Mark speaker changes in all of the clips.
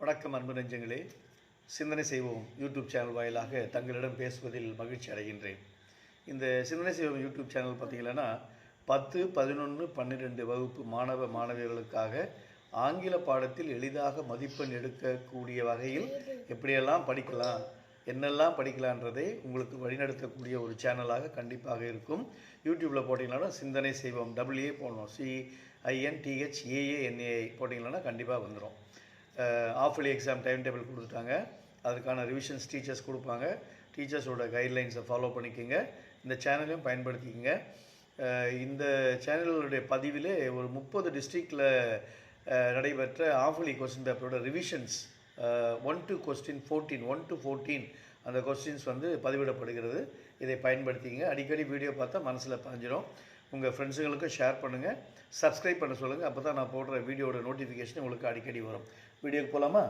Speaker 1: வணக்கம் அன்பு நெஞ்சங்களே. சிந்தனை செய்வோம் யூடியூப் சேனல் வாயிலாக தங்களிடம் பேசுவதில் மகிழ்ச்சி அடைகின்றேன். இந்த சிந்தனை செய்வோம் யூடியூப் சேனல் பார்த்திங்கன்னா 10, 11, 12 வகுப்பு மாணவ மாணவியர்களுக்காக ஆங்கில பாடத்தில் எளிதாக மதிப்பெண் எடுக்கக்கூடிய வகையில் எப்படியெல்லாம் படிக்கலாம், என்னெல்லாம் படிக்கலான்றதை உங்களுக்கு வழிநடத்தக்கூடிய ஒரு சேனலாக கண்டிப்பாக இருக்கும். யூடியூப்பில் போட்டிங்கன்னா சிந்தனை செய்வோம் WA போடணும், CINTHAANA போட்டிங்கன்னா கண்டிப்பாக வந்துடும். ஆஃபலி எக்ஸாம் டைம் டேபிள் கொடுத்துட்டாங்க. அதுக்கான ரிவிஷன்ஸ் டீச்சர்ஸ் கொடுப்பாங்க. டீச்சர்ஸோட கைட்லைன்ஸை ஃபாலோ பண்ணிக்கோங்க. இந்த சேனலையும் பயன்படுத்திக்கோங்க. இந்த சேனலுடைய பதிவிலே ஒரு 30 டிஸ்ட்ரிக்டில் நடைபெற்ற ஆஃபலி கொஸ்டின் பேப்பரோட ரிவிஷன்ஸ் 1 to 14 அந்த கொஸ்டின்ஸ் பதிவிடப்படுகிறது. இதை பயன்படுத்திங்க. அடிக்கடி வீடியோ பார்த்தா மனசில் பதிஞ்சிடும். உங்கள் ஃப்ரெண்ட்ஸுங்களுக்கு ஷேர் பண்ணுங்கள், சப்ஸ்கிரைப் பண்ண சொல்லுங்கள். அப்போ தான் நான் போடுற வீடியோட நோட்டிஃபிகேஷன் உங்களுக்கு அடிக்கடி வரும். வீடியோக்கு போகலாமா?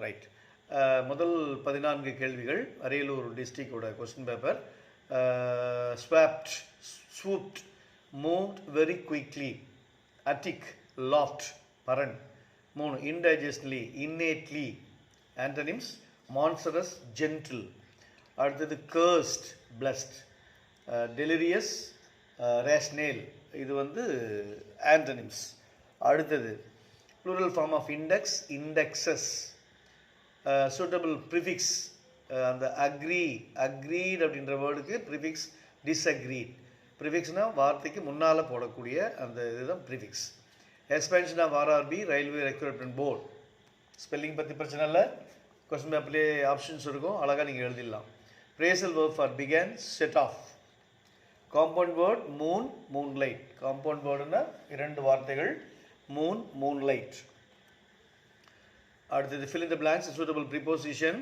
Speaker 1: ரைட். முதல் 14 கேள்விகள் அரியலூர் டிஸ்ட்ரிக்டோட question paper. Swooped, moved very quickly. Attic, loft, பரன். 3 indigenously, innately. Antonyms monstrous, gentle. அடுத்தது கர்ஸ்ட், பிளஸ்ட். Delirious, rational. இது ஆண்டனிம்ஸ். அடுத்தது plural form of index, indexes. Suitable prefix, அந்த agreed அப்படின்ற வேர்டுக்கு ப்ரிஃபிக்ஸ் disagreed. ப்ரிஃபிக்ஸ்னால் வார்த்தைக்கு முன்னால் போடக்கூடிய அந்த இதுதான் prefix. Expansion of RRB, railway recruitment board. Spelling பற்றி பிரச்சனை இல்லை, கொஸ்டின் பேப்பர்லேயே ஆப்ஷன்ஸ் இருக்கும், அழகாக நீங்கள் எழுதிடலாம். Phrasal verb for began, set off. Compound word moon, moonlight. Compound வேர்டுன்னா 2 வார்த்தைகள், மூன், மூன்லைட். அடுத்தது fill in the blanks, suitable preposition.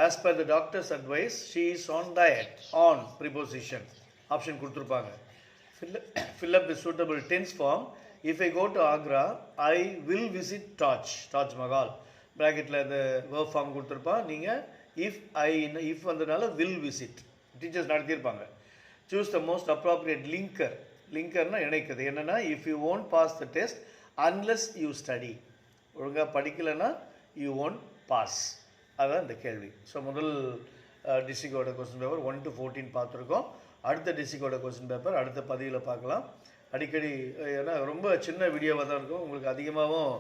Speaker 1: As per the doctor's advice, she is on diet. On preposition. Option கொடுத்துருப்பாங்க. Fill up the suitable tense form. If I go to Agra, I will visit Taj Mahal. ப்ராக்கெட்டில் இந்த verb form கொடுத்துருப்பான். நீங்கள் if வந்ததுனால will visit. Teachers நடத்தியிருப்பாங்க. Choose the most appropriate linker. லிங்கர்னா இணைக்கிறது. என்னென்னா if you won't pass the test unless you study. ஒழுங்காக படிக்கலைன்னா you won't pass. அதுதான் இந்த கேள்வி. ஸோ முதல் டிஸ்ட்ரிக்டோட கொஸ்டின் பேப்பர் 1 to 14 பார்த்துருக்கோம். அடுத்த டிஸ்ட்ரிக்டோட கொஸ்டின் பேப்பர் அடுத்த பதிவில் பார்க்கலாம். அடிக்கடி ஏன்னா ரொம்ப சின்ன வீடியோவாக தான் இருக்கும், உங்களுக்கு அதிகமாகவும்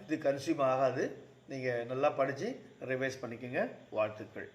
Speaker 1: இது கன்சியூம் ஆகாது. நீங்கள் நல்லா படித்து ரிவைஸ் பண்ணிக்கோங்க. வாழ்த்துக்கள்.